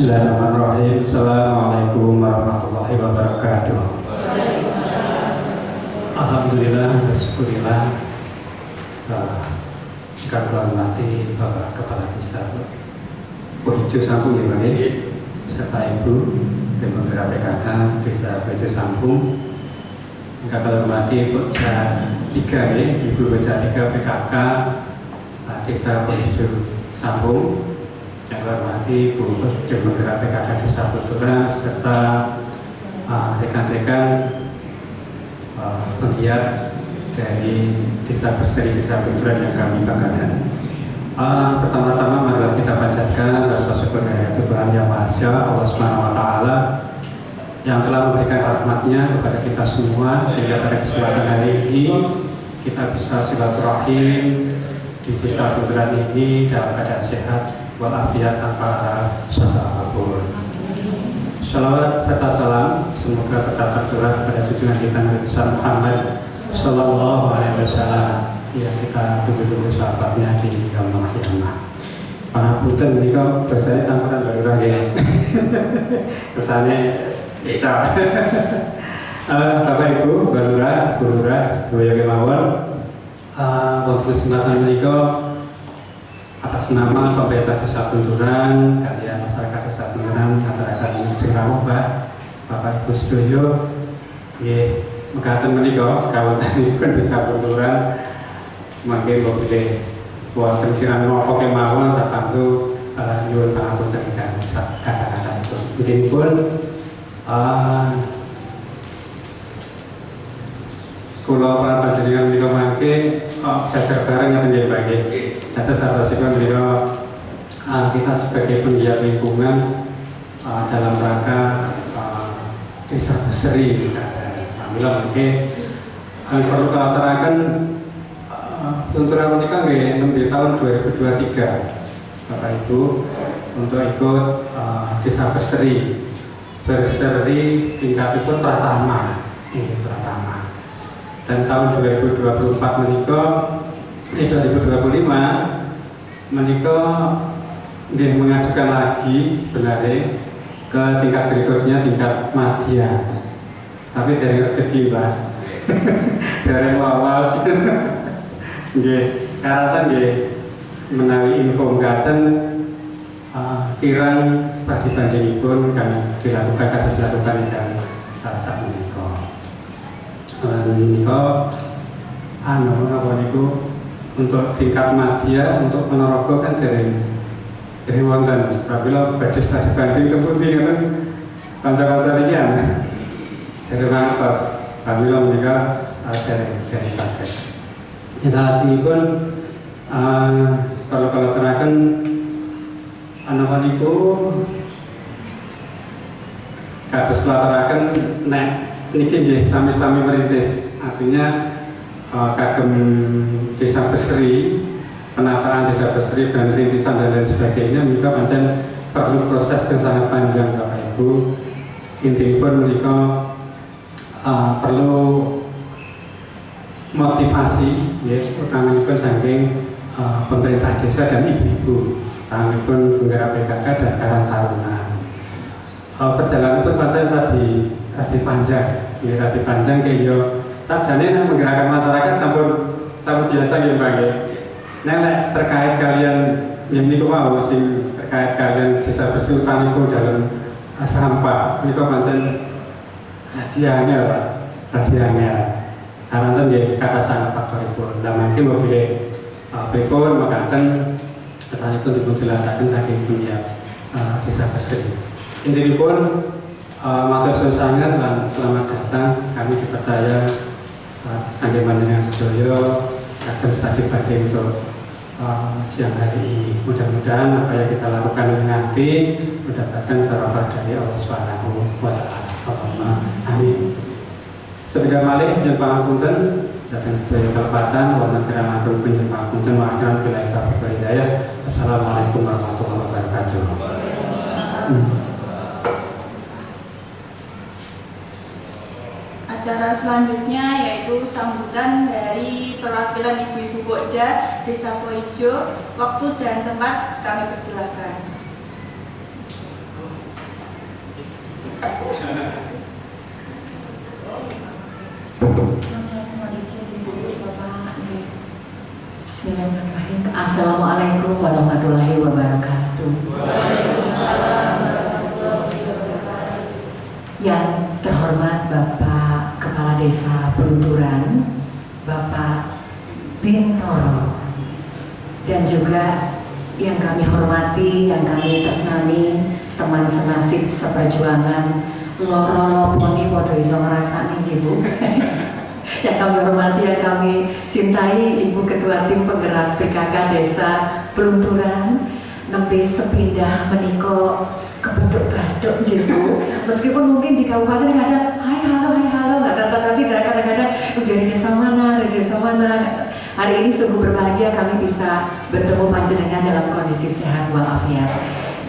Bismillahirrahmanirrahim. Assalamualaikum warahmatullahi wabarakatuh. Alhamdulillah, syukurillah. Kami mati Bapak Kepala Desa Poijo Sampung ini beserta Ibu dan beberapa PKK Desa Poijo Sampung. Kami mati Bocah 3 Ibu Bocah 3 PKK Desa Poijo Sampung. Yang hormati Bu dan beberapa PKK Desa Puturan serta rekan-rekan penggiat dari Desa Berseri Desa Puturan yang kami banggakan. Pertama-tama marilah kita panjatkan rasa syukur kehadirat Tuhan Yang Maha Esa, Allah Subhanahu wa Ta'ala, yang telah memberikan rahmat-Nya kepada kita semua sehingga pada kesempatan hari ini kita bisa silaturahim di Desa Puturan ini dalam keadaan sehat walafiat tanpa usaha apapun. Shalawat serta salam semoga tetap tercurah pada junjungan kita Nabi besar Muhammad Sallallahu Alaihi Wasallam yang kita tunggu-tunggu sahabatnya di yaumul qiyamah. Pangapunten menika bersane sampeyan lurah nggih. Kesane eca. Bapak Ibu, Balurah, Bu Lurah, sedaya kemawon. Waktu kesempatan menika atas nama pemerintah Desa Bunturan, kalian masyarakat Desa Bunturan, masyarakat Jengrawuh, Bapak Ibu sedaya, nggih mekaten menika kawontenipun Desa Bunturan mangke mobil wonten kirang napa kemawon tatamtu nyuwun pangapunten ingkang kata-kata itu. Mungkinpun kula panjenengan menika mangke belajar bareng ngoten nggih Pak nggih. Atas sahabat beliau kita sebagai penggiat lingkungan dalam rangka Desa Berseri alhamdulillah mungkin perlu kelatarakan tuntunan menikah nggih tahun 2023 Bapak Ibu untuk ikut Desa Berseri tingkat itu pertama dan tahun 2024 menikah 2025 menikah dia mengajukan lagi sebenarnya ke tingkat berikutnya, tingkat madya. Tapi dari rezeki Mbak, dari wawas, karena dia menawi info mengatakan kirang studi banding pun kan dilakukan kados dilakukan dan saat menikah. Menikah, apa niku? Untuk tingkat madya, untuk Ponorogo kan dari wonten. Apabila badhe studi banding kemudian kan kanca-kanca liyan dari Mangatos. Apabila menika dari Saged. Saat ini pun kalau terakan anak niku kados lataraken nek niki nggih sami-sami merintis. Artinya kagem Desa Berseri, penataan Desa Berseri dan rintisan dan lain sebagainya, mereka pancen perlu proses yang sangat panjang Bapak Ibu. Intinya mereka perlu motivasi, ya, utamanya pun saking pemerintah desa dan ibu-ibu, utamanya pun penggerak PKK dan Karang Taruna. Perjalanan pun pancen tadi panjang, ya tadi panjang kayak sajane menggerakkan masyarakat sampun biasa ya Pak ya. Nek terkait kalian yang niku mau sing terkait kalian Desa Berseri niku dalam sampah niku pancen hadiahnya Pak. Hadiahnya. Karena nggih kata sangat faktor itu. Lah mangke mobil pripun mekaten kesanipun dipun jelasaken saking dunia Desa Berseri. Intinipun matur suwun sanget lan selamat datang. Kami dipercaya saking panjenengan sedaya akan studi banding untuk siang hari ini. Mudah-mudahan apa yang kita lakukan nanti mendapatkan barokah dari Allah Subhanahu wa Ta'ala. Allahumma amin. Sebeda malih yang pangapunten datang sedaya kelepatan wonten kirang panjenengan pangapunten wa akhiran bila hidayah. Assalamualaikum warahmatullahi wabarakatuh. Acara selanjutnya yaitu sambutan dari perwakilan ibu-ibu Pokja Desa Poijo. Waktu dan tempat kami persilakan. Bismillahirrahmanirrahim. Assalamualaikum warahmatullahi wabarakatuh. Yang terhormat Bapak Kepala Desa Pelunturan, Bapak Bintoro, dan juga yang kami hormati, yang kami tresnani, teman senasib seperjuangan, loro poni podo iso ngrasani jibu. Yang kami hormati, yang kami cintai, Ibu Ketua Tim Penggerak PKK Desa Pelunturan, nembe sepindah meniko kepedok-badok jibu. Meskipun mungkin di kabupaten ada hai halo, tapi kadang-kadang dari desa mana, Hari ini sungguh berbahagia kami bisa bertemu panjenengan dalam kondisi sehat walafiat.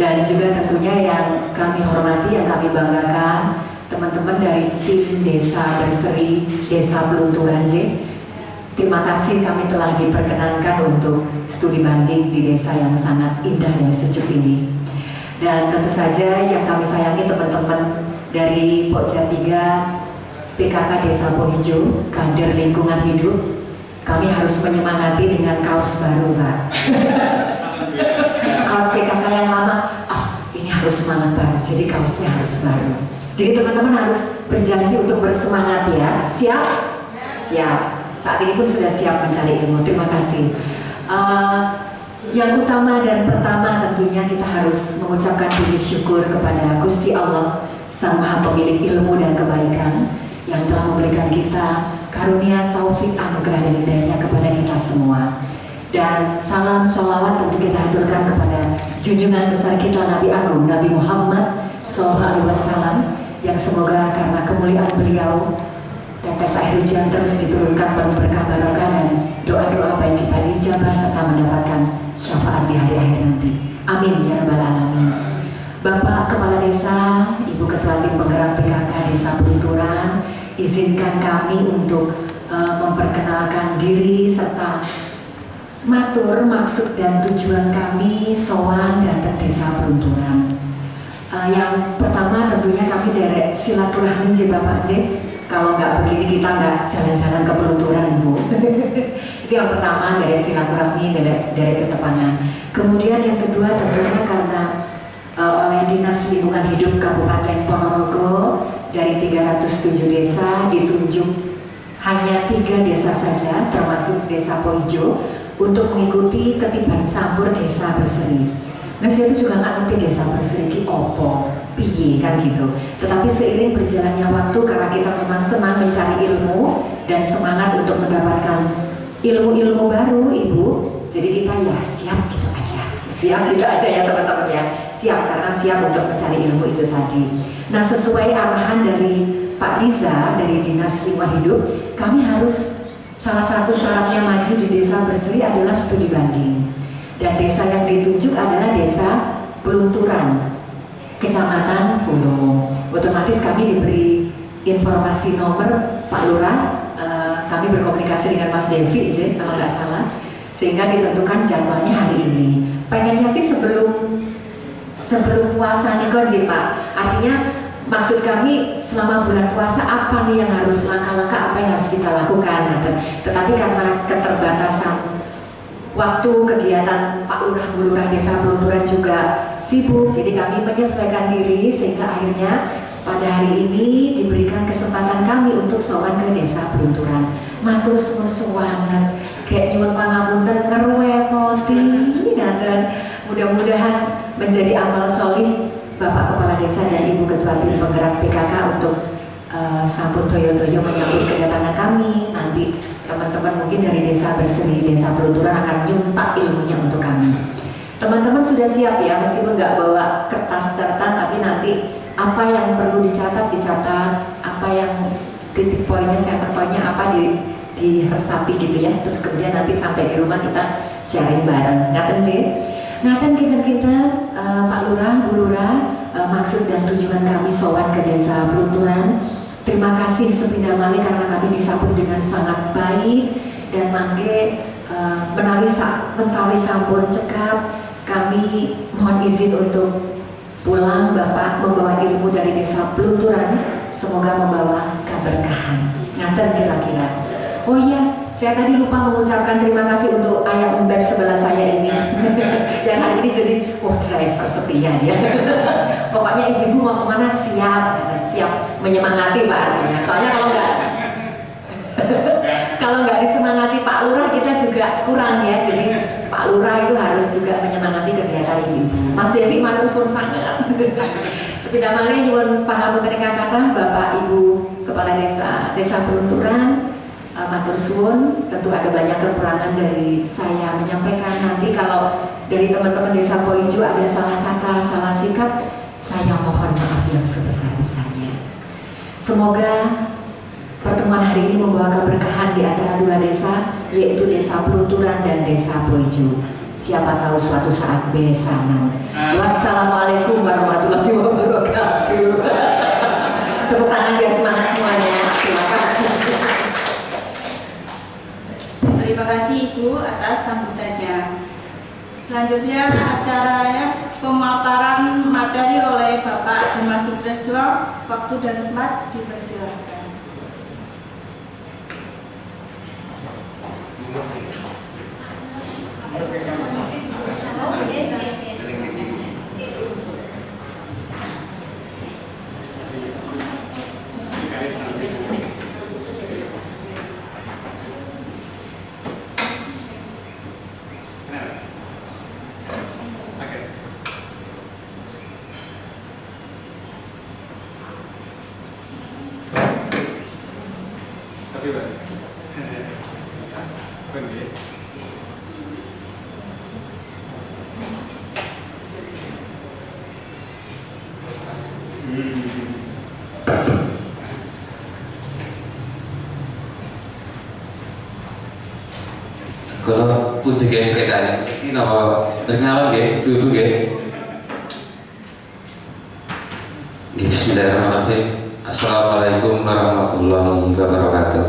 Dan juga tentunya yang kami hormati, yang kami banggakan, teman-teman dari tim Desa Berseri, Desa Pelunturan J. Terima kasih kami telah diperkenankan untuk studi banding di desa yang sangat indah dan sejuk ini. Dan tentu saja yang kami sayangi teman-teman dari Pokja 3 PKK Desa Pohijo, kader lingkungan hidup, kami harus menyemangati dengan kaos baru, Pak. Kaos PKK yang lama, ini harus semangat baru, jadi kaosnya harus baru. Jadi teman-teman harus berjanji untuk bersemangat ya. Siap? Siap. Saat ini pun sudah siap mencari ilmu. Terima kasih. Yang utama dan pertama tentunya kita harus mengucapkan puji syukur kepada Gusti Allah, Sang Maha Pemilik ilmu dan kebaikan, yang telah memberikan kita karunia, taufik, anugerah dan hidayahnya kepada kita semua. Dan salam sholawat tentu kita haturkan kepada junjungan besar kita Nabi Agung Nabi Muhammad SAW, yang semoga karena kemuliaan beliau tetes air hujan terus diturunkan penuh berkah barokah dan doa-doa baik kita dijabah serta mendapatkan syafaat di hari akhir nanti. Amin ya rabbal alamin. Bapak Kepala Desa, Ibu Ketua Tim Penggerak PKK Desa Pelunturan, izinkan kami untuk memperkenalkan diri serta matur maksud dan tujuan kami sowan datang Desa Pelunturan. Yang pertama tentunya kami derek silaturahmi J Bapak J. Kalau nggak begini kita nggak jalan-jalan ke Pelunturan, Bu. Itu yang pertama, dari silaturahmi, dari ketepangan. Kemudian yang kedua tentunya karena oleh Dinas Lingkungan Hidup Kabupaten Ponorogo dari 307 desa ditunjuk hanya 3 desa saja, termasuk Desa Pohijo, untuk mengikuti ketiban sambur Desa Berseri. Nah saya itu juga nggak ngerti Desa Berseri ki opo, piye kan gitu. Tetapi seiring berjalannya waktu, karena kita memang senang mencari ilmu dan semangat untuk mendapatkan ilmu-ilmu baru, Ibu. Jadi kita ya siap gitu aja ya teman-teman ya. Siap karena siap untuk mencari ilmu itu tadi. Nah sesuai arahan dari Pak Riza dari Dinas Lingkungan Hidup, kami harus salah satu syaratnya maju di Desa Berseri adalah studi banding. Dan desa yang ditunjuk adalah Desa Pelunturan, Kecamatan Pulung. Otomatis kami diberi informasi nomor Pak Lurah, kami berkomunikasi dengan Mas Devi, kalau nggak salah, sehingga ditentukan jadwalnya hari ini. Pengennya sih sebelum puasa nih kok, Pak. Artinya maksud kami selama bulan puasa apa nih yang harus langkah-langkah apa yang harus kita lakukan. Tetapi karena keterbatasan waktu, kegiatan Pak Lurah Bu Lurah Desa Pelunturan juga sibuk, jadi kami menyesuaikan diri sehingga akhirnya pada hari ini diberikan kesempatan kami untuk sowan ke Desa Pelunturan. Matur suwun suwanget, kayak nyuwun pangapunten ngerwepoti, dan mudah-mudahan menjadi amal solih Bapak Kepala Desa dan Ibu Ketua Tim Penggerak PKK untuk sampun toyo-toyo menyambut kedatangan kami. Nanti teman-teman mungkin dari Desa Berseri, Desa Pelunturan akan nyuntak ilmunya untuk kami. Teman-teman sudah siap ya, meskipun nggak bawa kertas catatan, tapi nanti apa yang perlu dicatat, apa yang titik poinnya, center poinnya apa diresapi gitu ya. Terus kemudian nanti sampai di rumah kita sharing bareng. Ngaten sih? Ngaten kita Pak Lurah, Bu Lurah, maksud dan tujuan kami sowan ke Desa Pelunturan. Terima kasih sepindah malih karena kami disambut dengan sangat baik dan mangke mentawi sampun cekap. Kami mohon izin untuk pulang. Bapak membawa ilmu dari Desa Pelunturan, semoga membawa keberkahan. Ngaten kira-kira. Oh iya, Saya tadi lupa mengucapkan terima kasih untuk ayah Mbak sebelah saya ini yang hari ini jadi driver setia dia. Pokoknya ibu-ibu mau kemana siap menyemangati Pak artinya. Soalnya kalau nggak disemangati Pak Lurah kita juga kurang ya. Jadi Pak Lurah itu harus juga menyemangati kegiatan ibu-ibu. Mas Devi matur suwun sangat. Sepeda malih nyuwun pangapunten ingkang kathah Bapak Ibu Kepala Desa Pelunturan. Matur suwun, tentu ada banyak kekurangan dari saya menyampaikan. Nanti kalau dari teman-teman Desa Poijo ada salah kata, salah sikap, saya mohon maaf yang sebesar-besarnya. Semoga pertemuan hari ini membawa keberkahan di antara dua desa, yaitu Desa Pelunturan dan Desa Poijo. Siapa tahu suatu saat besanan. Wassalamualaikum warahmatullahi wabarakatuh. Tepuk tangan biar semangat semuanya. Terima kasih. Terima kasih Ibu atas sambutannya. Selanjutnya acaranya pemaparan materi oleh Bapak Dimas Sutresno. Waktu dan tempat dipersilakan. Kalau putih guys sekretari, ini nama perkenalan guys, ibu guys. Bismillahirrahmanirrahim. Assalamualaikum warahmatullahi wabarakatuh.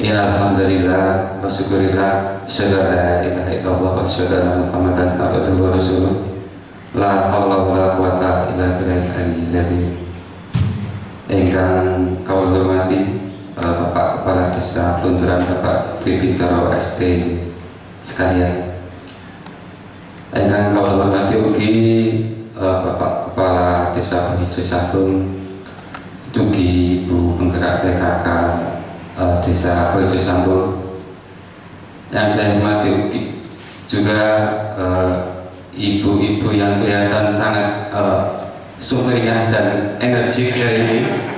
Alhamdulillah, wa syukurillah, asyhadu an la ilaha illallah wa asyhadu anna Muhammadan abduhu wa rasuluh. La haula wa la quwata illa billahil aliyyil azim. Ingkang kawula hormati Bapak Kepala Desa Pelunturan, Bapak Bibitoro ST sekalian. Ingkang kawula hormati ugi Bapak Kepala Desa Poijo Sambung, ugi Ibu Penggerak PKK Desa Poijo Sambung. Yang saya hormati ugi juga ibu-ibu yang kelihatan sangat sumringah dan energik hari ini.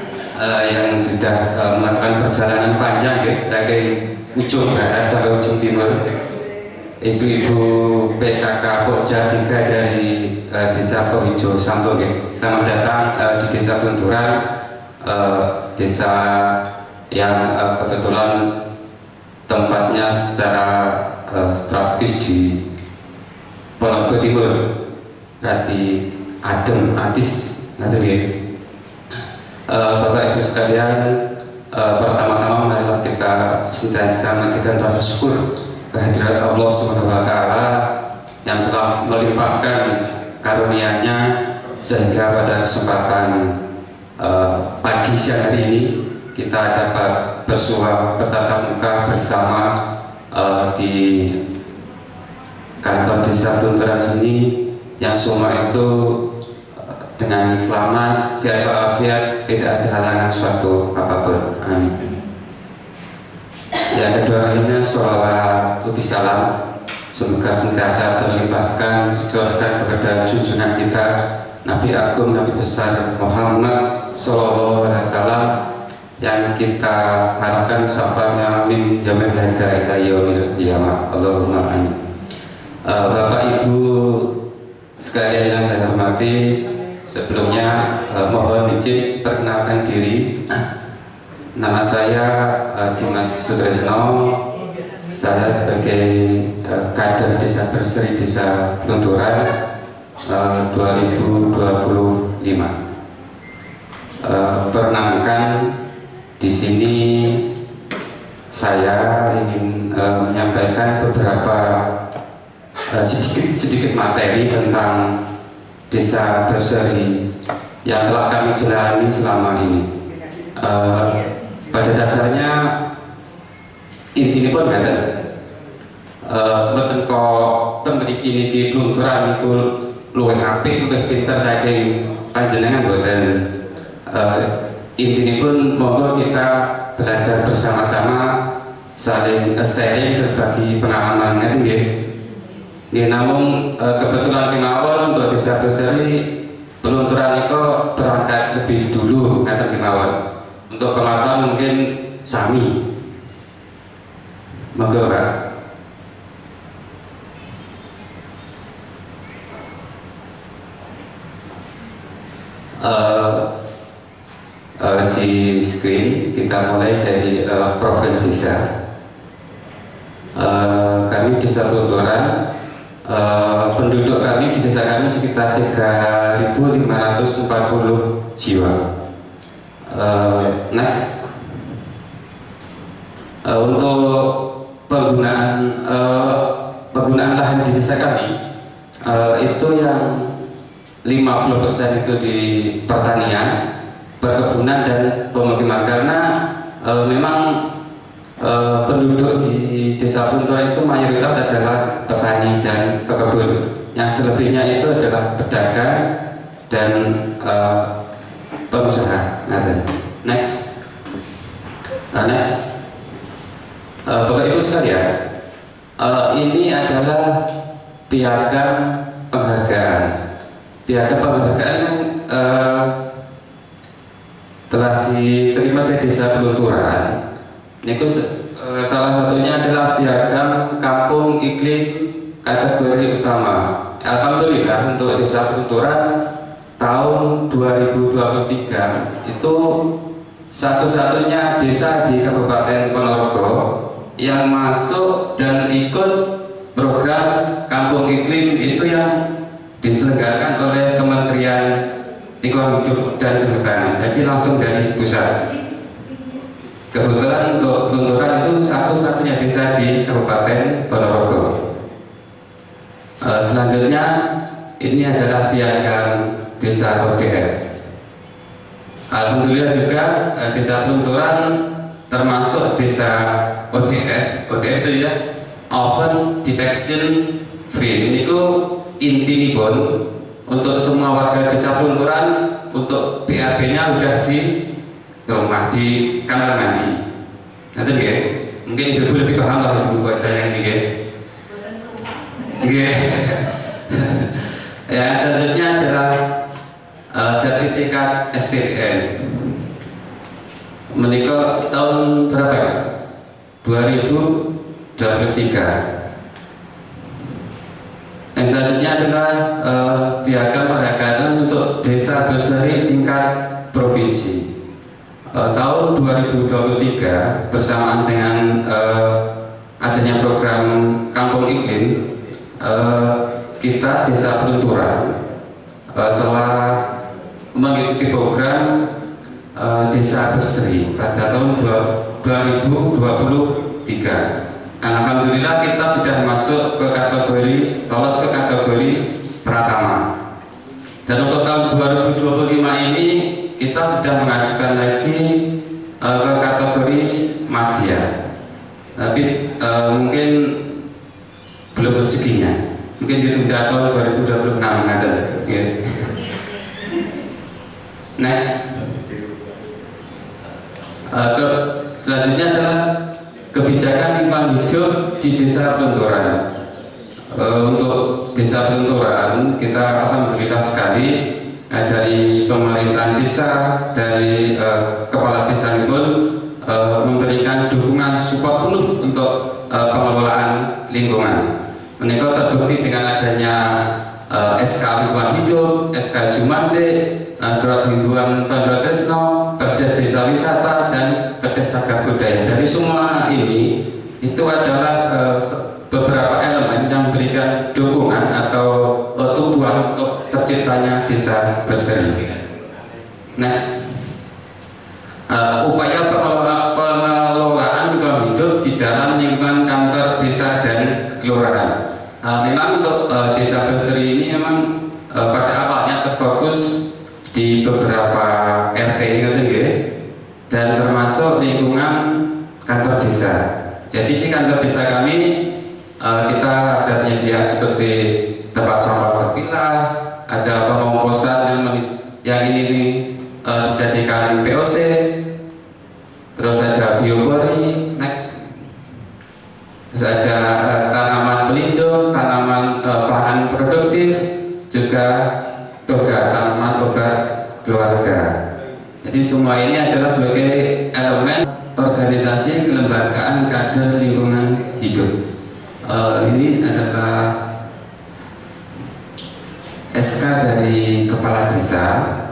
Yang sudah melakukan perjalanan panjang ya, dari ujung barat sampai ujung timur. Ibu-ibu PKK Pokja 3 dari Desa Poijo Sambung ya. Selamat datang di Desa Pelunturan, desa yang kebetulan tempatnya secara strategis di Ponorogo Timur, berarti adem, atis, nanti ya. Bapak Ibu sekalian, pertama-tama marilah kita senantiasa mengaturkan rasa syukur kehadirat Allah SWT yang telah melimpahkan karunia-Nya sehingga pada kesempatan pagi siang hari ini kita dapat bertatap muka bersama di kantor Desa Pelunturan ini, yang semua itu dengan selamat, sehat walafiat, tidak ada halangan suatu apapun. Amin. Yang kedua kalinya sholawat ugi salam semoga senantiasa terlimpahkan dicurahkan kepada junjungan kita Nabi Agung, Nabi besar Muhammad Sallallahu Alaihi Wasallam, yang kita harapkan syafaatnya min yaumil hadza ila yaumil qiyamah. Allahumma amin. Bapak Ibu sekalian yang saya hormati, sebelumnya mohon izin perkenalkan diri. Nama saya Dimas Sutresno. Saya sebagai kader Desa Berseri Desa Pelunturan 2025. Perkenalkan, di sini saya ingin menyampaikan beberapa sedikit materi tentang Desa Berseri yang telah kami jalani selama ini. pada dasarnya intinya pun ngaten. Mboten kok ten mriki niki plunturan niku luwih apik luwih pinter saking panjenengan mboten. Intinya pun monggo kita belajar bersama-sama, saling sharing, berbagi pengalaman ngaten nggih. Nggih, namun kebetulan kemawon untuk Desa Berseri pelunturan itu berangkat lebih dulu ngaten kemawon. Untuk penonton mungkin sami. Monggo Pak. Di screen kita mulai dari profil desa. Kami Desa Pelunturan, penduduk kami di desa kami sekitar 3.540 jiwa. Next. Untuk penggunaan lahan di desa kami itu yang 50% itu di pertanian, perkebunan dan pemukiman, karena memang penduduk di Desa Pelunturan itu mayoritas adalah petani dan pekebun. Yang selebihnya itu adalah pedagang dan pengusaha. Next. Next. Bapak Ibu sekalian, ini adalah piagam penghargaan. Piagam penghargaan yang telah diterima dari Desa Pelunturan. Ini salah satunya adalah piagam Kampung Iklim kategori utama. Alhamdulillah untuk Desa Pelunturan tahun 2023 itu satu-satunya desa di Kabupaten Ponorogo yang masuk dan ikut program Kampung Iklim itu yang diselenggarakan oleh Kementerian Lingkungan Hidup dan Kehutanan. Jadi langsung dari pusat. Kebetulan untuk Pelunturan itu satu-satunya desa di Kabupaten Ponorogo. Selanjutnya ini adalah piagam Desa ODF. Alhamdulillah juga Desa Pelunturan termasuk desa ODF. ODF itu ya Open Detection Free. Ini inti pun untuk semua warga Desa Pelunturan, untuk BAB-nya udah di rumah, di kamar mandi. Nanti nggih, mungkin ibu lebih paham lah ibu buat saya ini nggih. Nggih. Ya, selanjutnya adalah sertifikat STN. Menikah tahun berapa? 2023. Yang selanjutnya adalah piagam penghargaan untuk Desa Berseri tingkat provinsi. Tahun 2023 bersamaan dengan adanya program Kampung Iklim, kita Desa Pelunturan telah mengikuti program Desa Berseri pada tahun 2023. Alhamdulillah kita sudah masuk ke kategori, lolos ke kategori Pratama. Dan untuk tahun 2025 ini kita sudah mengajukan lagi ke kategori Madya. Tapi mungkin belum rezekinya. Mungkin ditunda tahun 2026 ada. Next. Selanjutnya adalah kebijakan lingkungan hidup di Desa Pelunturan. Untuk Desa Pelunturan kita alhamdulillah sekali dari pemerintahan desa, dari kepala desa pun memberikan dukungan support penuh untuk pengelolaan lingkungan. Menikah terbukti dengan adanya SK lingkungan hidup, SK Jumande, surat himbauan Tanda Tresno, Perdes Desa Wisata dan Perdes Cagar Budaya. Dari semua ini itu adalah beberapa elemen yang memberikan dukungan atau tujuan untuk terciptanya Desa Berseri. Next. Upaya pengelolaan lingkungan hidup di dalam lingkungan kantor desa dan kelurahan. Memang untuk Desa Berseri ini memang pada awalnya terfokus di beberapa RT dan termasuk termasuk lingkungan kantor desa. Jadi di kantor desa kami kita ada penyedia seperti tempat sampah terpilah, ada pengomposan yang ini dijadikan POC, terus ada biopori, terus ada tanaman pelindung, tanaman bahan produktif, juga toga, tanaman obat keluarga. Jadi semua ini adalah sebagai elemen organisasi kelembagaan kader lingkungan hidup. Ini adalah SK dari Kepala Desa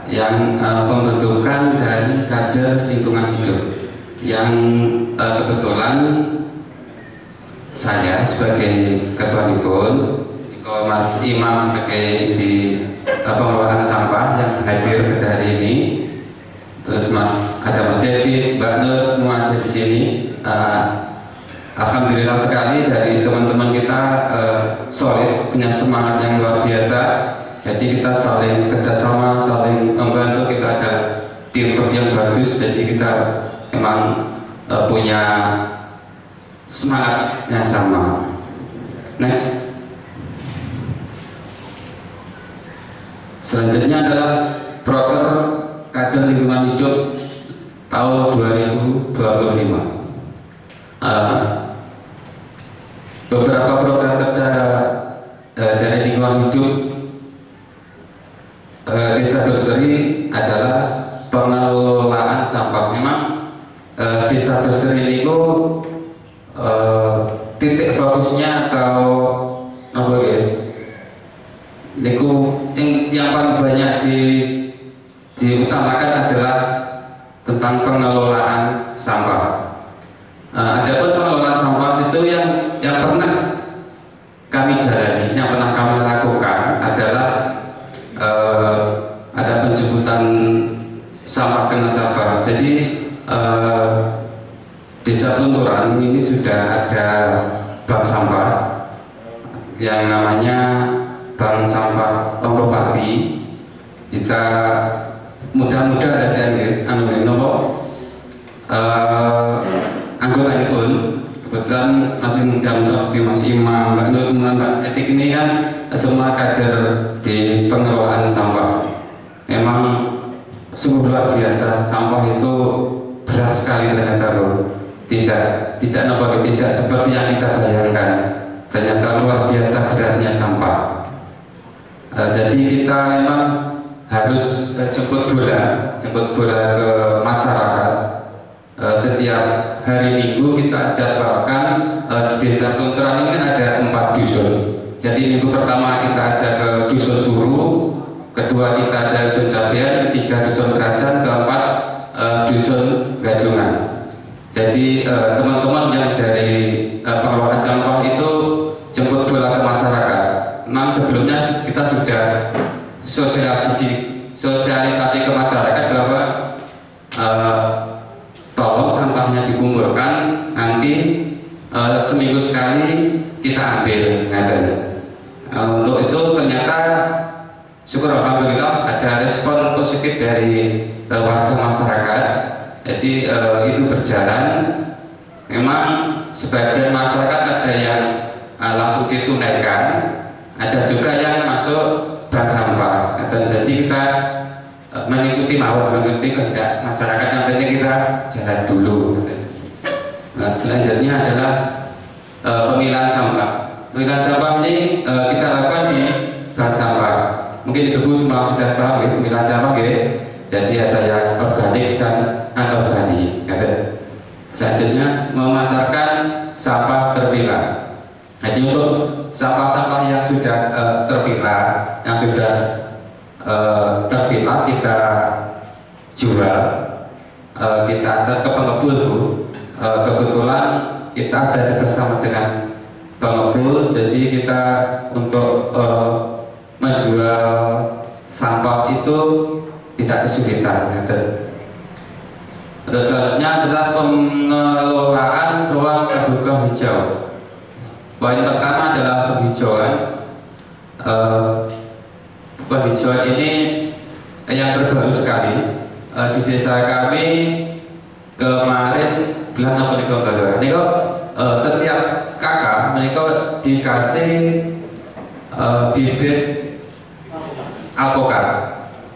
yang pembentukan dari kader lingkungan hidup, yang kebetulan saya sebagai ketua Nikon, Mas Imam sebagai di pengelolaan sampah yang hadir hari ini, terus ada Mas David, Mbak Nur, semua ada di sini. Alhamdulillah sekali dari teman-teman kita solid, punya semangat yang luar biasa. Jadi kita saling kerjasama, saling membantu, kita ada tim yang bagus. Jadi kita memang punya semangat yang sama. Next. Selanjutnya adalah proker kader lingkungan hidup tahun 2025. Beberapa program kerja dari lingkungan hidup Desa Berseri adalah pengelolaan sampah. Memang Desa Berseri itu titik fokusnya atau apa ya? Yang paling banyak diutamakan adalah tentang pengelolaan sampah. Adapun pengelolaan sampah itu yang pernah kami jalani, yang pernah kami lakukan adalah ada penjemputan sampah ke nasabah. Jadi Desa Tunturan ini sudah ada bank sampah yang namanya Bank Sampah Longgopati. Kita mudah-mudahan saja anggota ini pun kebetulan masih muda-muda seperti Mas Imam, Mbak Nur, semua Mbak Etik ini kan semua kader di pengelolaan sampah. Memang sungguh luar biasa, sampah itu berat sekali ternyata loh. Tidak seperti yang kita bayangkan. Ternyata luar biasa beratnya sampah. Jadi kita memang harus jemput bola ke masyarakat. Setiap hari Minggu kita jadwalkan di Desa Tunturan ini kan ada 4 dusun. Jadi minggu pertama kita ada ke dusun Suru, kedua kita ada dusun Cabian, ketiga dusun Kerajaan, keempat dusun Gadungan. Jadi teman-teman yang dari pengelolaan sampah itu jemput bola ke masyarakat. Memang sebelumnya kita sudah sosialisasi ke masyarakat bahwa tolong sampahnya dikumpulkan, nanti seminggu sekali kita ambil. Untuk itu ternyata syukur alhamdulillah ada respon positif dari warga masyarakat. Jadi itu berjalan. Memang sebagian masyarakat ada yang langsung ditunaikan, ada juga yang masuk bank sampah. Jadi kita mengikuti kehendak masyarakat, yang penting kita jalan dulu. Selanjutnya adalah pemilahan sampah. Pemilahan sampah ini kita lakukan di bank sampah. Mungkin Ibu semua sudah paham ya pemilahan sampah ya. Jadi ada yang organik dan anorganik. Selanjutnya memasarkan sampah terpilah. Jadi untuk sampah-sampah yang sudah terpilah, kita jual, kita antar ke pengepul Bu. Kebetulan kita ada kerjasama dengan pengepul, jadi kita untuk menjual sampah itu tidak kesulitan. Terus selanjutnya adalah pengelolaan ruang terbuka hijau. Poin pertama adalah penghijauan. Penghijauan ini yang terbaru sekali di desa kami. kemarin bulan apa nih kok setiap kakak mereka dikasih bibit alpukat.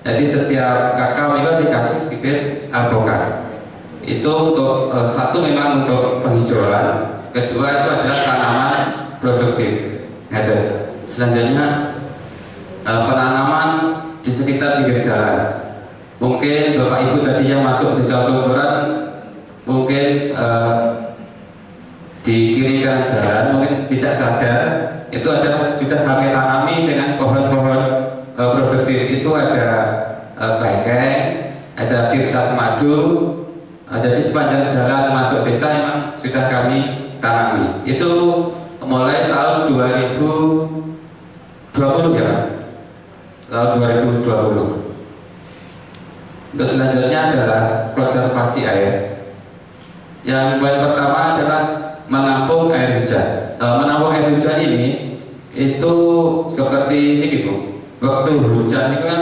Jadi setiap kakak mereka dikasih bibit alpukat. Itu untuk satu memang untuk penghijauan, kedua itu adalah tanaman produktif. Selanjutnya penanaman di sekitar pinggir jalan. Mungkin Bapak Ibu tadi yang masuk desa Pelunturan, mungkin di kiri kanan jalan mungkin tidak sadar itu ada sudah kami tanami dengan pohon-pohon produktif. Itu ada klengkeng, ada sirsat madu. Jadi sepanjang jalan masuk desa memang sudah kami tanami. Itu mulai tahun 2020 ya Mas. Tahun 2020. Untuk selanjutnya adalah konservasi air. Yang poin pertama adalah menampung air hujan. Menampung air hujan ini itu seperti ini gitu. Waktu hujan itu kan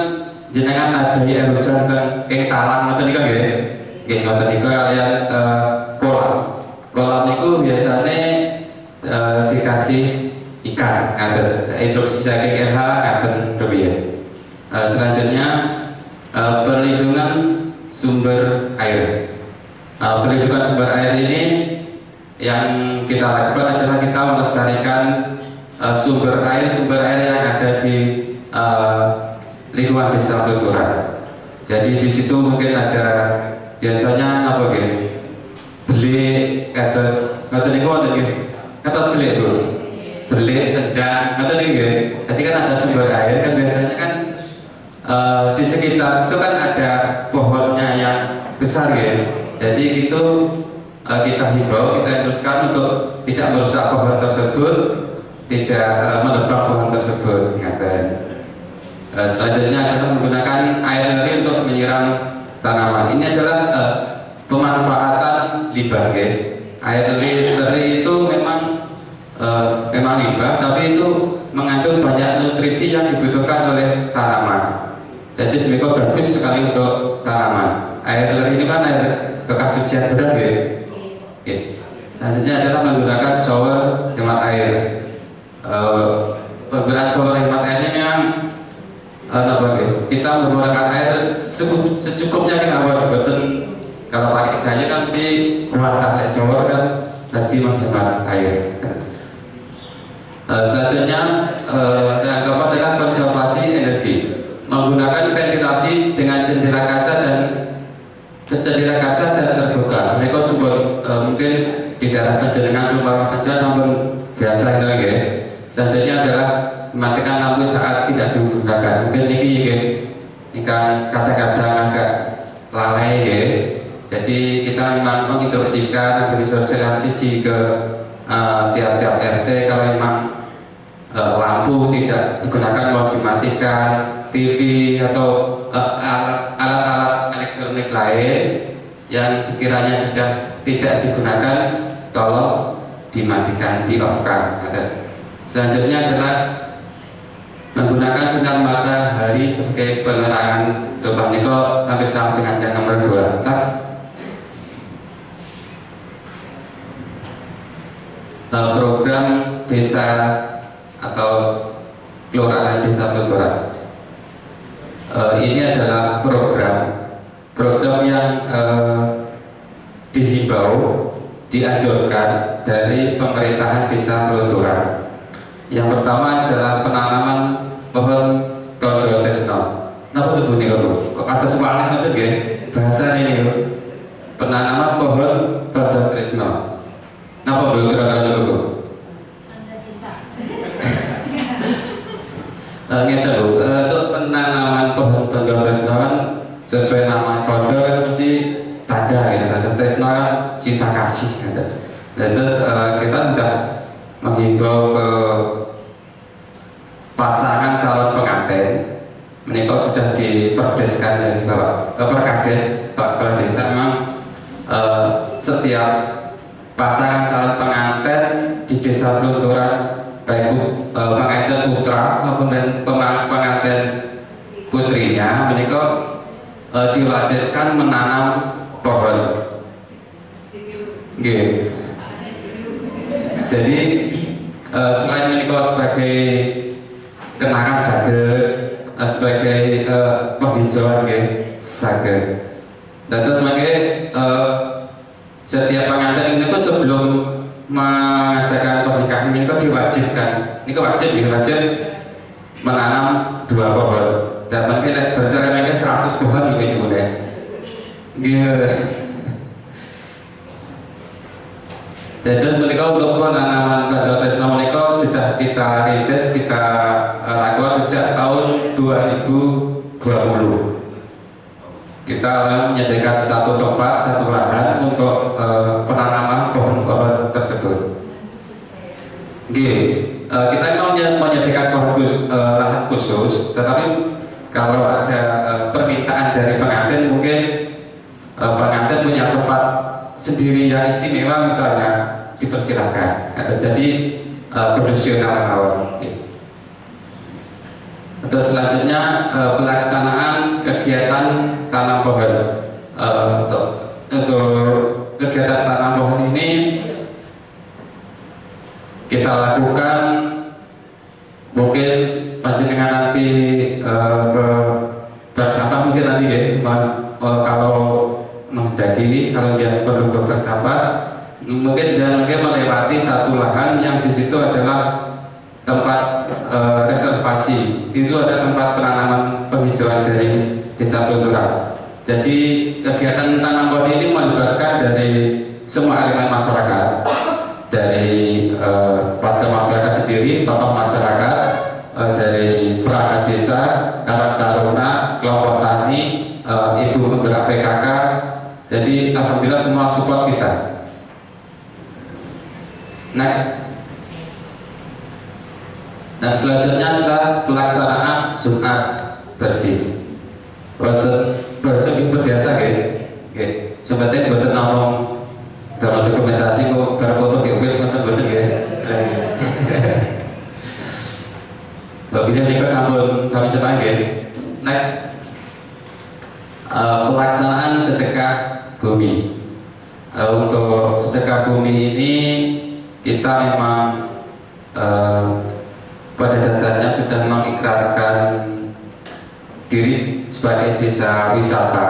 jenengan ada air hujan ke talang atau kan ya. Nggih ngoten niku kaliyan kolam. Kolam niku biasanya dikasih ikan ngaten. Instruksi saking LH ngaten rupiah. Selanjutnya perlindungan sumber air. Perlindungan sumber air ini yang kita lakukan adalah kita melestarikan sumber air yang ada di lingkungan desa Pelunturan. Jadi di situ mungkin ada biasanya apa gitu? Beli atas ngoten niku wonten nggih. Atas beli itu. Beli sedang ngoten niku. Jadi kan ada sumber air kan biasanya kan di sekitar itu kan ada pohonnya yang besar ya. Jadi itu kita himbau, kita teruskan untuk tidak merusak pohon tersebut, tidak menebang pohon tersebut. Selanjutnya adalah menggunakan air leri untuk menyiram tanaman. Ini adalah pemanfaatan limbah ya. Air leri itu memang limbah, tapi itu mengandung banyak nutrisi yang dibutuhkan oleh tanaman. Jadi mereka bagus sekali untuk tanaman. Air leri ini kan air bekas cucian beras ya. Selanjutnya adalah menggunakan shower hemat air. Penggunaan shower hemat air ini memang kita menggunakan air secukupnya kita betul. Kalau pakai gaya kan di ruang shower kan lagi menghemat air. Selanjutnya yang keempat adalah konservasi energi. Menggunakan ventilasi dengan jendela kaca dan terbuka. Mereka sumber mungkin di daerah penjenengan rumah kerja sampai biasa itu ya. Selanjutnya adalah mematikan lampu saat tidak digunakan. Mungkin ini kan kadang-kadang agak lalai ya. Jadi kita memang menginstruksikan beri sosialisasi ke tiap-tiap RT kalau memang lampu tidak digunakan mau dimatikan, TV atau alat-alat elektronik lain yang sekiranya sudah tidak digunakan tolong dimatikan, di-off-kan. Selanjutnya adalah menggunakan sinar matahari sebagai penerangan rumah niko hampir sama dengan yang nomor 2. Program desa atau kelurahan desa Pelunturan. Ini adalah program yang dihimbau, dianjurkan dari pemerintahan desa Pelunturan. Yang pertama adalah penanaman pohon Tondo Tresno. Napa tuh bunyi kok atas semangat itu ya bahasa ini penanaman pohon Tondo Tresno. Napa bu kira-kira itu? Ngeten Bu, untuk penanaman pohon Tondo Tresno kan sesuai nama Tondo kan mesti tanda gitu, tanda Tresno kan cinta kasih gitu. Dan terus kita sudah menghimbau ke pasangan calon pengantin, menikah sudah diperdeskan dari Perkades Kepala Desa memang setiap pasangan calon pengantin di desa Pelunturan baik pengantin putra maupun pengantin putrinya menikah diwajibkan menanam pohon Nggih. Jadi selain menika sebagai kenangan saged, sebagai penghijauan nggih saged. Dan terus mangke setiap pengantin ini sebelum mengadakan pernikahan ini diwajibkan, ini wajib menanam 2 pohon. Dan mungkin berjalan 100 pohon juga mulai. Jadi mereka untuk penanaman tanda tresna mereka sudah kita rintis, kita lakukan sejak tahun 2020. Kita menyediakan satu tempat, satu lahan untuk penanaman pohon-pohon tersebut. Kita memang menyediakan lahan khusus, tetapi kalau ada permintaan dari pengantin, mungkin pengantin punya tempat sendiri yang istimewa misalnya, dipersilakan. Jadi kondisional. Terus selanjutnya pelaksanaan kegiatan tanam pohon. Untuk kegiatan tanam pohon ini kita lakukan mungkin panjenengan nanti ke bank sampah mungkin nanti ya, kalau menghendaki, kalau dia perlu ke bank sampah mungkin jangan melewati satu lahan yang di situ adalah tempat reservasi. Itu ada tempat penanaman penghijauan dari Desa Tunturan. Jadi kegiatan tanam pohon ini melibatkan dari semua elemen masyarakat, dari warga masyarakat sendiri, tokoh masyarakat, dari perangkat desa, karang taruna, kelompok tani, ibu penggerak PKK. Jadi alhamdulillah semua support kita. Next. Dan selanjutnya adalah pelaksanaan Jumat bersih. Bersih berbiasa gitu. Sebetulnya buatan ngomong dalam dokumentasi kok berfoto di wis ngoten mboten nggih. Bapak ini sambung kami sedang nggih. Next. Pelaksanaan sedekah bumi. Untuk sedekah bumi ini kita memang pada dasarnya sudah mengikrarkan diri sebagai desa wisata.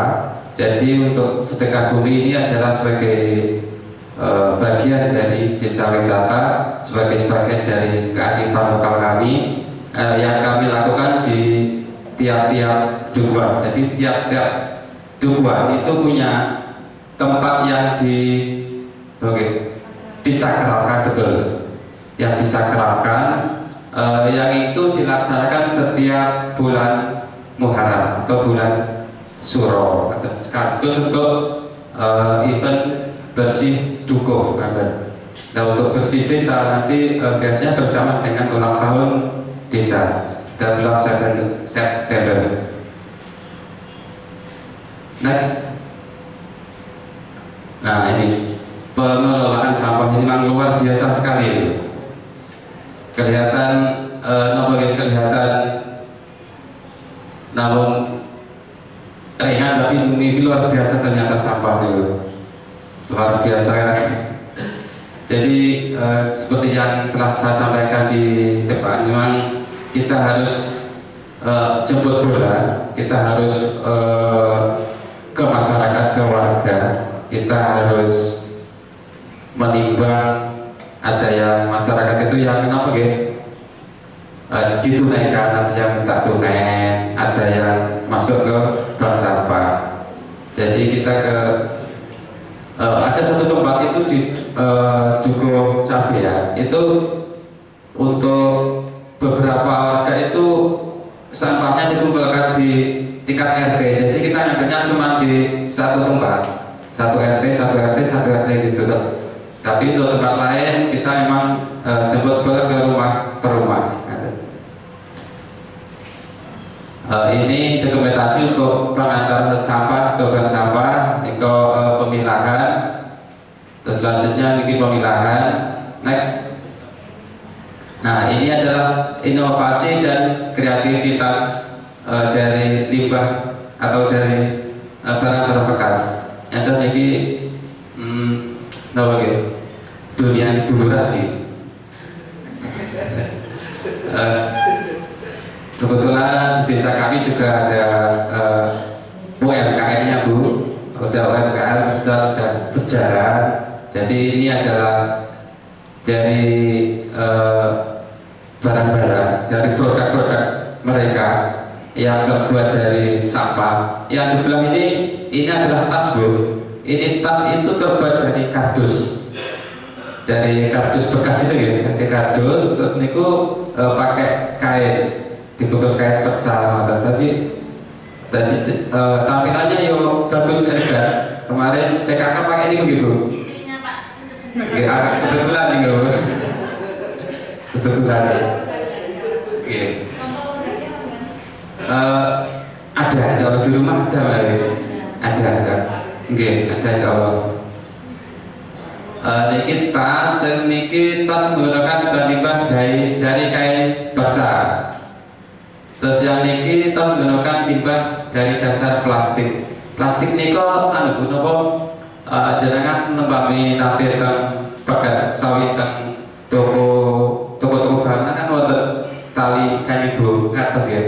Jadi untuk sedekah bumi ini adalah sebagai bagian dari desa wisata, sebagai bagian dari kearifan lokal kami yang kami lakukan di tiap-tiap dukuhan. Jadi tiap-tiap dukuhan itu punya tempat yang disakralkan, betul, yang disakralkan, yang itu dilaksanakan setiap bulan Muharram atau bulan Suro, sekaligus untuk event bersih dukuh. Nah, untuk bersih desa nanti biasanya bersama dengan ulang tahun desa dan bulan September. Next. Nah, ini pengelolaan sampah ini memang luar biasa sekali itu. Kelihatan namun ringan, tapi ini luar biasa ternyata sampah itu. Luar biasa. Jadi seperti yang telah saya sampaikan di depan, memang kita harus jemput bola, kita harus ke masyarakat, ke warga, kita harus menimbang. Ada yang masyarakat itu yang kenapa ditunaikan, ada yang minta tunai, ada yang masuk ke bank sampah. Jadi kita ada satu tempat itu di Dukuh Cabean, itu untuk beberapa warga itu sampahnya dikumpulkan di tingkat RT. Jadi kita ngambilnya cuma di satu tempat, satu RT gitu. Tapi untuk tempat lain kita memang jemput bola ke rumah per rumah. Ini dokumentasi untuk pengantaran sampah ke bank sampah, ini pemilahan. Terus selanjutnya ini pemilahan. Next. Nah, ini adalah inovasi dan kreativitas dari limbah atau dari barang-barang bekas. Yang saat ini napa nggih? Dunia Lurah nih. Kebetulan di desa kami juga ada UMKM-nya Bu, udah UMKM sudah berjalan. Jadi ini adalah dari barang-barang, dari produk-produk mereka yang terbuat dari sampah. Yang sebelah ini adalah tas Bu. Ini tas itu terbuat dari kardus, bekas itu ya, dari kardus. Terus niku pakai kain, dibungkus kain perca. Tadi tampilannya yo bagus elegan. Kemarin PKK pakai ini begitu. Istrinya Pak Sintes. Kebetulan nih Bu. Kebetulan. Oke. Ada insya Allah di rumah ada lagi. Ada. Oke, ada insya Allah. Niki tas menggunakan bahan dari kain perca. Terus yang niki tas menggunakan limbah dari dasar plastik. Plastik niko Bu napa jenengan nembami nate teng pegat tawi teng toko bangunan kan wonten tali kanibo atas ya.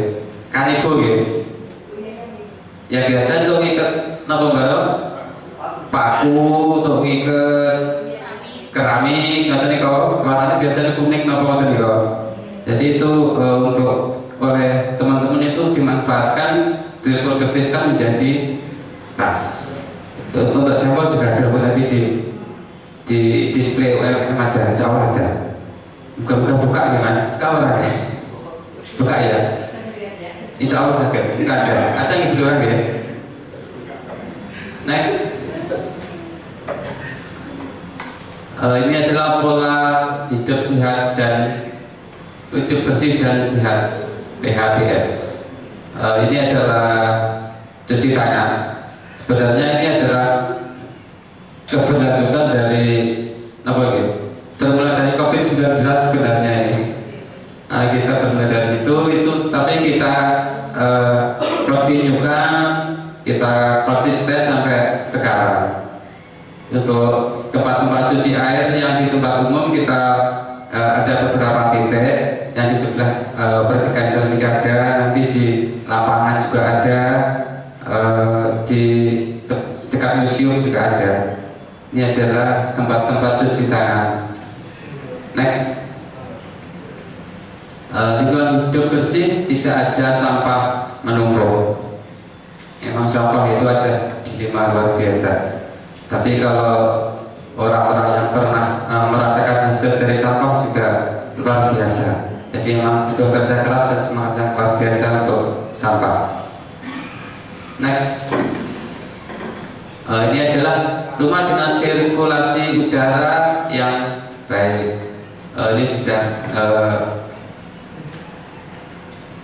Kanibo ya. Ya biasa itu ngiket napa baro? Paku untuk ngiket keramik ngoten niku. Warnanya biasanya kuning napa ngoten niku. Jadi itu untuk oleh teman-teman itu dimanfaatkan, diprogresifkan menjadi tas. Untuk sampel juga ada nanti di display UMKM ada, insya Allah ada. Buka ya Mas, orang ya. Buka ya. Insya Allah sakit, nggak ada yang belum orang ya. Next, ini adalah pola hidup sehat dan hidup bersih dan sehat, PHBS. Ini adalah cuci tangan. Sebenarnya ini adalah keberlanjutan dari apa gitu? Termulai dari COVID-19 sebenarnya ini. Kita bermulai dari situ, tapi kita kontinukan, kita konsisten sampai sekarang. Untuk tempat-tempat cuci air yang di tempat umum kita ada beberapa titik, yang di sebelah pertigaan jalan ini ada, nanti di lapangan juga ada, di dekat museum juga ada. Ini adalah tempat-tempat cuci tangan. Next. Lingkungan hidup bersih, tidak ada sampah menumpuk. Memang sampah itu ada dilema luar biasa. Tapi kalau orang-orang yang pernah merasakan hasil dari sampah juga luar biasa. Jadi memang butuh kerja keras dan semangat yang luar biasa untuk sampah. Next. Ini adalah rumah dengan sirkulasi udara yang baik. Ini sudah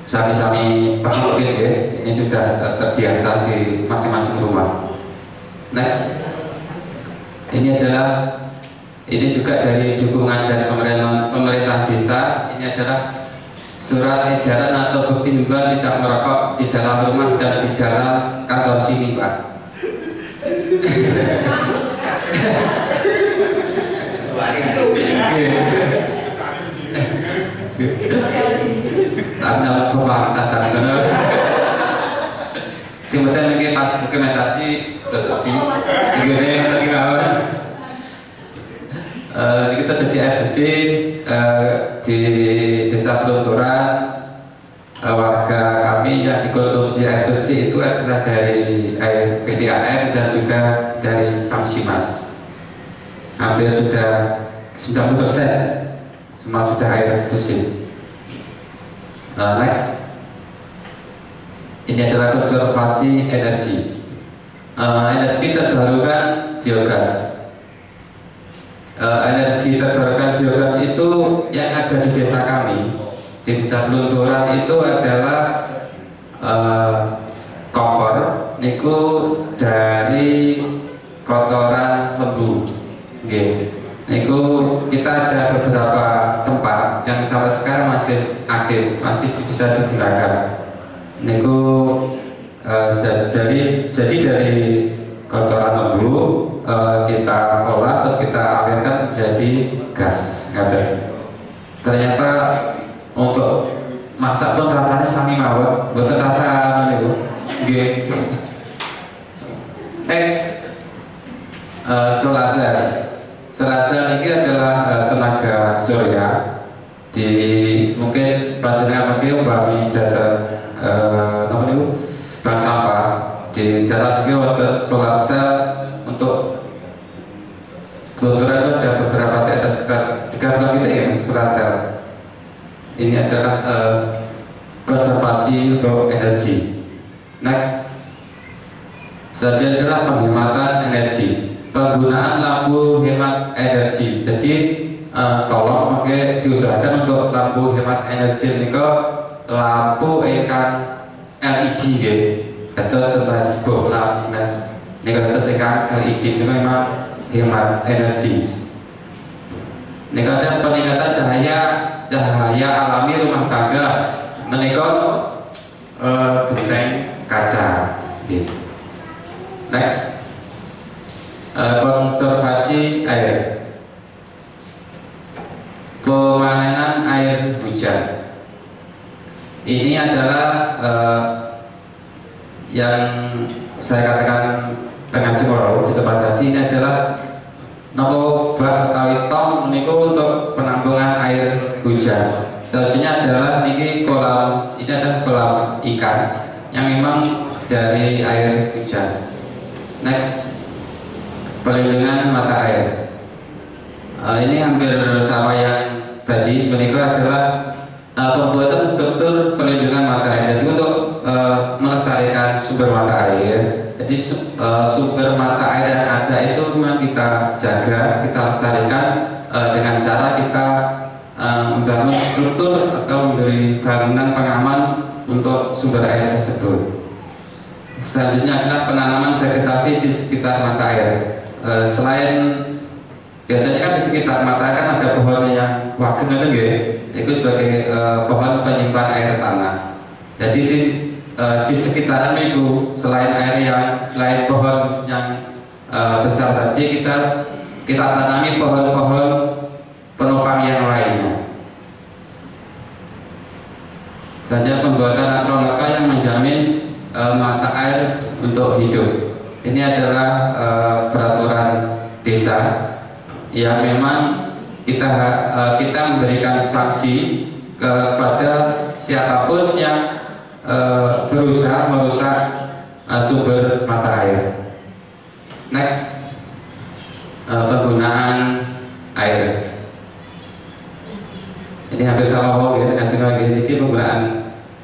sami-sami paham mungkin ya, ini sudah terbiasa di masing-masing rumah. Next, ini juga dari dukungan dari pemerintah desa. Ini adalah surat edaran atau bukti himbauan tidak merokok di dalam rumah dan di dalam kantor sini, Pak. Anda formalitas dan benar. Sing penting iki pas dokumentasi kita jadi air bersih di Desa Pelunturan. Warga kami yang dikonsumsi air bersih itu adalah dari air PDAM dan juga dari Kamsimas. Hampir sudah 90% semua sudah air bersih. Next, ini adalah konservasi energi. Energi terbarukan biogas. Energi terbarukan biogas itu yang ada di desa kami, di Desa Pelunturan itu adalah kompor. Niku dari kotoran lembu. Niku kita ada beberapa tempat yang sampai sekarang masih aktif, masih bisa digunakan. Niku dari kotoran lembu kita olah terus kita alirkan menjadi gas. Ternyata untuk masak pun rasanya sami mawon, mboten rasa niku. Nggih. Next, solar ini adalah tenaga surya. Di mungkin panjenengan mungkin umpami datang apa niku bank sampah di jalan ini wonten solar cell untuk kebetulan ada beberapa di atas sekitar 3 gitu ya solar cell. Ini adalah konservasi untuk energi. Next, selanjutnya adalah penghematan energi, penggunaan lampu hemat energi. Jadi tolong mungkin diusahakan untuk lampu hemat energi ini lampu ingkang LED ya, atau sebelas bola bisnis. Ini terus ingkang LED ini memang hemat energi. Ini ada peningkatan cahaya alami rumah tangga, menikah genteng kaca. Gitu. Next, konservasi air, pemanenan air hujan. Ini adalah yang saya katakan pengaji moral di tempat tadi. Ini adalah nopo bak utawi tong niku untuk penampungan air hujan. Selanjutnya adalah ini kolam, ini adalah kolam ikan yang memang dari air hujan. Next, perlindungan mata air. Ini hampir sama yang tadi. Menikah adalah pembuatan struktur perlindungan mata air. Jadi untuk melestarikan sumber mata air. Jadi sumber mata air yang ada itu memang kita jaga, kita lestarikan dengan cara kita membangun struktur atau memberi bangunan pengaman untuk sumber air tersebut. Selanjutnya adalah penanaman vegetasi di sekitar mata air. Selain biasanya kan di sekitar mata air kan ada pohon yang wageng itu sebagai pohon penyimpan air tanah. Jadi di sekitaran itu selain pohon yang besar tadi kita tanami pohon-pohon penopang yang lainnya. Saja pembuatan agronoka yang menjamin mata air untuk hidup. Ini adalah peraturan desa yang memang kita memberikan sanksi kepada siapapun yang berusaha merusak sumber mata air. Next, penggunaan air. Ini hampir sama ya, kasih lagi. Jadi penggunaan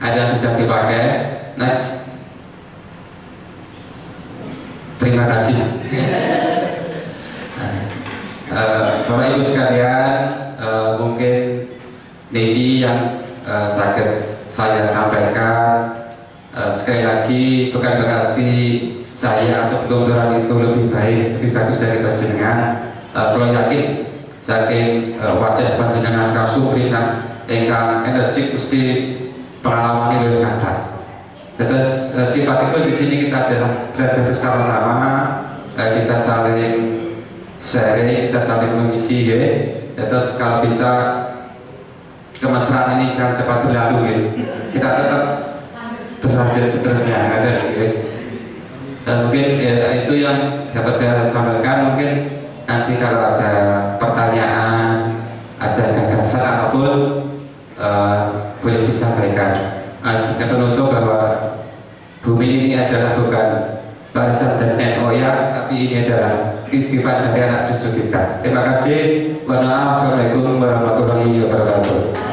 air yang sudah dipakai. Next, terima kasih. Bapak Ibu sekalian, mungkin ini yang sakit saya sampaikan. Sekali lagi bukan berarti saya atau kedokteran itu lebih bagus dari panjenengan. Kalau yakin saking wajah panjenengan kasu perintah ingkang energi mesti pengalaman ini ada. Terus sifat itu di sini kita adalah belajar bersama-sama, kita saling sharing, kita saling mengisi ya. Terus kalau bisa kemesraan ini sangat cepat berlalu ya. Kita tetap belajar seterusnya ada ya. Mungkin ya, itu yang dapat saya sampaikan. Mungkin nanti kalau ada pertanyaan, ada gagasan apapun boleh disampaikan. Sebagai penutup bahwa bumi ini adalah bukan barisan dan nenek moyang, tapi ini adalah titipan dari anak cucu kita. Terima kasih. Wassalamualaikum warahmatullahi wabarakatuh.